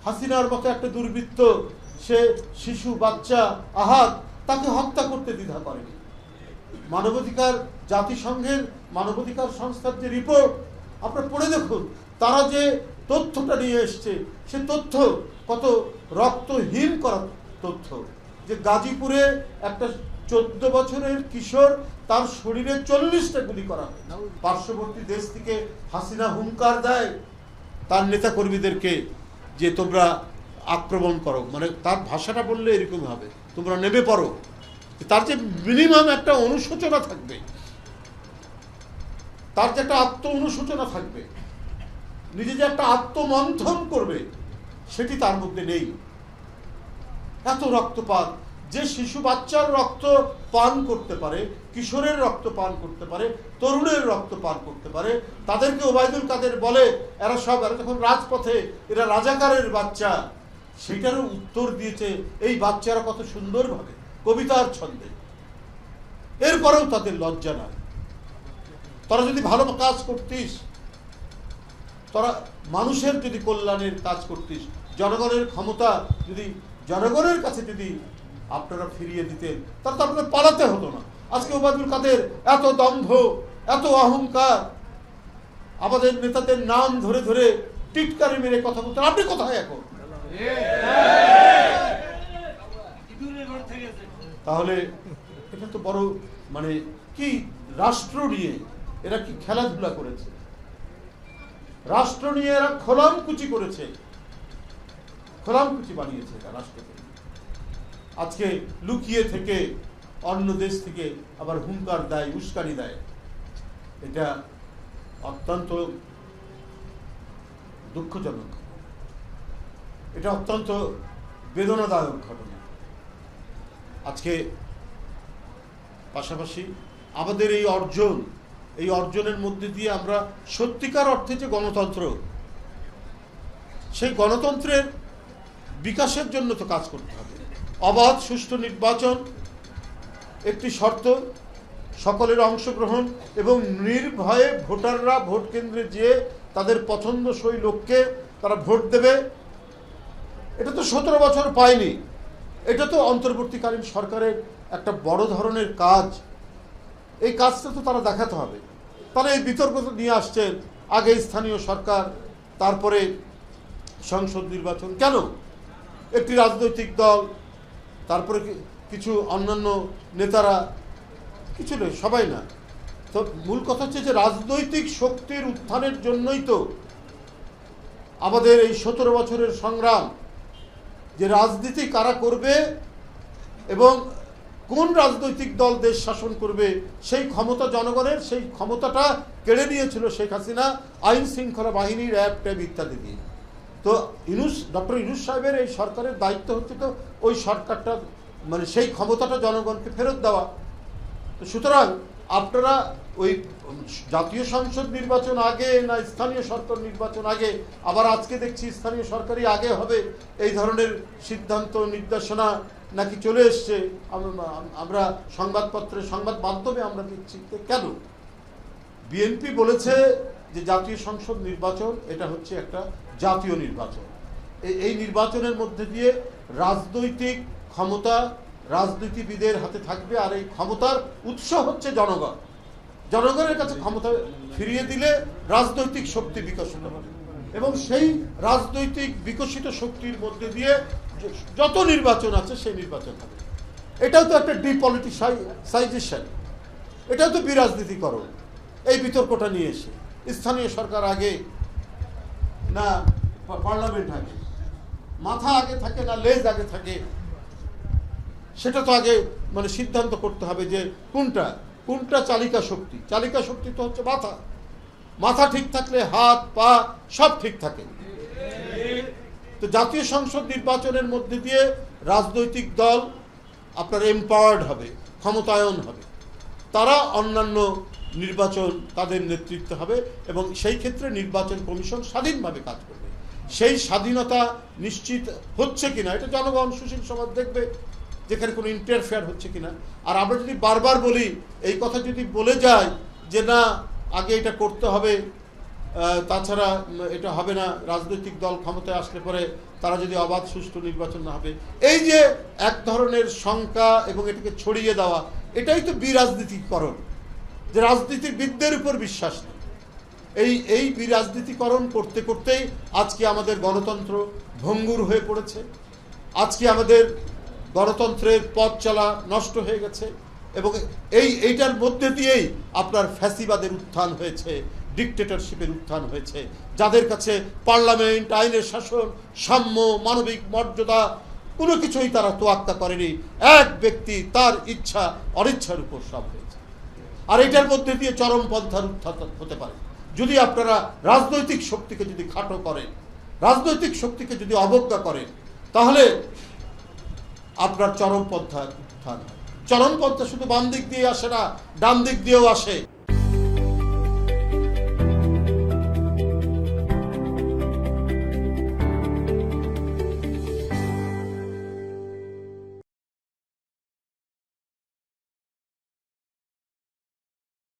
হাসিনার মতো একটা দুর্বৃত্ত সে শিশু বাচ্চা আহাদ তাকে হত্যা করতে দ্বিধা করেনি। মানবাধিকার জাতিসংঘের মানবাধিকার সংস্থার যে রিপোর্ট আপনারা পড়ে দেখুন, তারা যে তথ্যটা নিয়ে এসছে সে তথ্য কত রক্তহীন করা তথ্য, যে গাজীপুরে একটা 14 বছরের কিশোর তার শরীরে 40টা গুলি করা হয়। পার্শ্ববর্তী দেশ থেকে হাসিনা হুঙ্কার দেয় তার নেতা কর্মীদেরকে যে তোমরা আক্রমণ করো, মানে তার ভাষাটা বললে এরকম হবে, তোমরা নেমে পড়ো। তার যে মিনিমাম একটা অনুশোচনা থাকবে, তার যে একটা আত্ম অনুশোচনা থাকবে, নিজে যে একটা আত্মমন্থন করবে, সেটি তার মধ্যে নেই। এত রক্তপাত, যে শিশু বাচ্চার রক্ত পান করতে পারে, কিশোরের রক্ত পান করতে পারে, তরুণের রক্ত পান করতে পারে, তাদেরকে ওবায়দুল কাদের বলে এরা যখন রাজপথে এরা রাজাকারের বাচ্চা, সেটারও উত্তর দিয়েছে এই বাচ্চারা কত সুন্দরভাবে কবিতার ছন্দে। এরপরেও তাদের লজ্জা নাই। তোরা যদি ভালো কাজ করতিস, তোরা মানুষের যদি কল্যাণের কাজ করতিস, জনগণের ক্ষমতা যদি জনগণের কাছে যদি আপনারা ফিরিয়ে দিতেন, তাহলে তো আপনাদের পালাতে হতো না। আজকে ওবায়দুল কাদের এত দম্ভ, এত অহংকার, আমাদের নেতাদের নাম ধরে ধরে টিটকারি মেরে কথা বলতেন। আপনি কোথায় এখন? তাহলে এটা তো বড় মানে কি, রাষ্ট্র নিয়ে এরা কি খেলাধুলা করেছে, রাষ্ট্র নিয়ে এরা খোলামকুচি করেছে, খোলামকুচি বানিয়েছে এটা রাষ্ট্রকে। আজকে লুকিয়ে থেকে অন্য দেশ থেকে আবার হুঙ্কার দেয়, উস্কানি দেয়। এটা অত্যন্ত দুঃখজনক, এটা অত্যন্ত বেদনাদায়ক ঘটনা। আজকে পাশাপাশি আমাদের এই অর্জনের মধ্যে দিয়ে আমরা সত্যিকার অর্থে যে গণতন্ত্র, সেই গণতন্ত্রের বিকাশের জন্য তো কাজ করতে হবে। অবাধ সুষ্ঠু নির্বাচন একটি শর্ত, সকলের অংশগ্রহণ এবং নির্ভয়ে ভোটাররা ভোট কেন্দ্রে যেয়ে তাদের পছন্দসই লোককে তারা ভোট দেবে। এটা তো 17 বছর পায়নি, এটা তো অন্তর্বর্তীকালীন সরকারের একটা বড় ধরনের কাজ। এই কাজটা তো তারা দেখাতে হবে। তারা এই বিতর্ক নিয়ে আসছেন, আগে স্থানীয় সরকার, তারপরে সংসদ নির্বাচন। কেন? একটি রাজনৈতিক দল, তারপরে কিছু অন্যান্য নেতারা, কিছু নেই, সবাই না। তো মূল কথা হচ্ছে যে রাজনৈতিক শক্তির উত্থানের জন্যই তো আমাদের এই 17 বছরের সংগ্রাম, যে রাজনীতি কারা করবে এবং কোন রাজনৈতিক দল দেশ শাসন করবে সেই ক্ষমতা জনগণের, সেই ক্ষমতাটা কেড়ে নিয়েছিল শেখ হাসিনা আইন শৃঙ্খলা বাহিনী, র্যাব ট্যাব ইত্যাদি দিয়ে। তো ডক্টর ইউনূস সাহেবের এই সরকারের দায়িত্ব হচ্ছে তো ওই সরকারটা মানে সেই ক্ষমতাটা জনগণকে ফেরত দেওয়া। তো সুতরাং আপনারা ওই জাতীয় সংসদ নির্বাচন আগে না স্থানীয় সরকার নির্বাচন আগে, আবার আজকে দেখছি স্থানীয় সরকারই আগে হবে, এই ধরনের সিদ্ধান্ত নির্দেশনা নাকি চলে এসছে। আমরা সংবাদপত্রে, সংবাদ মাধ্যমে আমরা দেখছি। কেন? বিএনপি বলেছে যে জাতীয় সংসদ নির্বাচন এটা হচ্ছে একটা জাতীয় নির্বাচন। এই নির্বাচনের মধ্যে দিয়ে রাজনৈতিক ক্ষমতা রাজনীতিবিদের হাতে থাকবে, আর এই ক্ষমতার উৎস হচ্ছে জনগণ। জনগণের কাছে ক্ষমতা ফিরিয়ে দিলে রাজনৈতিক শক্তি বিকশিত হবে এবং সেই রাজনৈতিক বিকশিত শক্তির মধ্যে দিয়ে যত নির্বাচন আছে সেই নির্বাচন হবে। এটাও তো একটা ডিপলিটিসাইজেশন, এটাও তো বিরাজনীতিকরণ। এই বিতর্কটা নিয়ে এসে স্থানীয় সরকার আগে না পার্লামেন্ট আগে, মাথা আগে থাকে না লেজ আগে থাকে, সেটা তো আগে মানে সিদ্ধান্ত করতে হবে যে কোনটা চালিকা শক্তি। চালিকা শক্তি তো হচ্ছে মাথা। মাথা ঠিক থাকলে হাত পা সব ঠিক থাকে। তো জাতীয় সংসদ নির্বাচনের মধ্যে দিয়ে রাজনৈতিক দল আপনার এম্পাওয়ার্ড হবে, ক্ষমতায়ন হবে। তারা অন্যান্য নির্বাচন তাদের নেতৃত্বে হবে এবং সেই ক্ষেত্রে নির্বাচন কমিশন স্বাধীনভাবে কাজ করবে। সেই স্বাধীনতা নিশ্চিত হচ্ছে কিনা এটা জনগণ সুশীল সমাজ দেখবে, যেখানে কোনো ইন্টারফেয়ার হচ্ছে কিনা। আর আমরা যদি বারবার বলি, এই কথা যদি বলে যায় যে না আগে এটা করতে হবে, তাছাড়া এটা হবে না, রাজনৈতিক দল ক্ষমতায় আসলে পরে তারা যদি অবাধ সুষ্ঠু নির্বাচন না হবে, এই যে এক ধরনের শঙ্কা এবং এটাকে ছড়িয়ে দেওয়া, এটাই তো বিরাজনীতিকরণ, যে রাজনীতিবিদদের উপর বিশ্বাস নেই। এই বিরাজনীতিকরণ করতে করতেই আজকে আমাদের গণতন্ত্র ভঙ্গুর হয়ে পড়েছে, আজকে আমাদের গণতন্ত্রের পথ চলা নষ্ট হয়ে গেছে, এবং এইটার মধ্যে দিয়েই আপনার ফ্যাসিবাদের উত্থান হয়েছে, ডিকটেটরশিপের উত্থান হয়েছে, যাদের কাছে পার্লামেন্ট, আইনের শাসন, সাম্য, মানবিক মর্যাদা কোনো কিছুই তারা তোয়াক্কা করেনি। এক ব্যক্তি তার ইচ্ছা অনিচ্ছার উপর সব হয়েছে। আর এটার মধ্যে দিয়ে চরমপন্থার উত্থান হতে পারে যদি আপনারা রাজনৈতিক শক্তিকে যদি খাটো করেন, রাজনৈতিক শক্তিকে যদি অবজ্ঞা করেন, তাহলে আপনার চরমপন্থার উত্থান হয়। চরমপন্থা শুধু বাম দিক দিয়ে আসে না, ডান দিক দিয়েও আসে।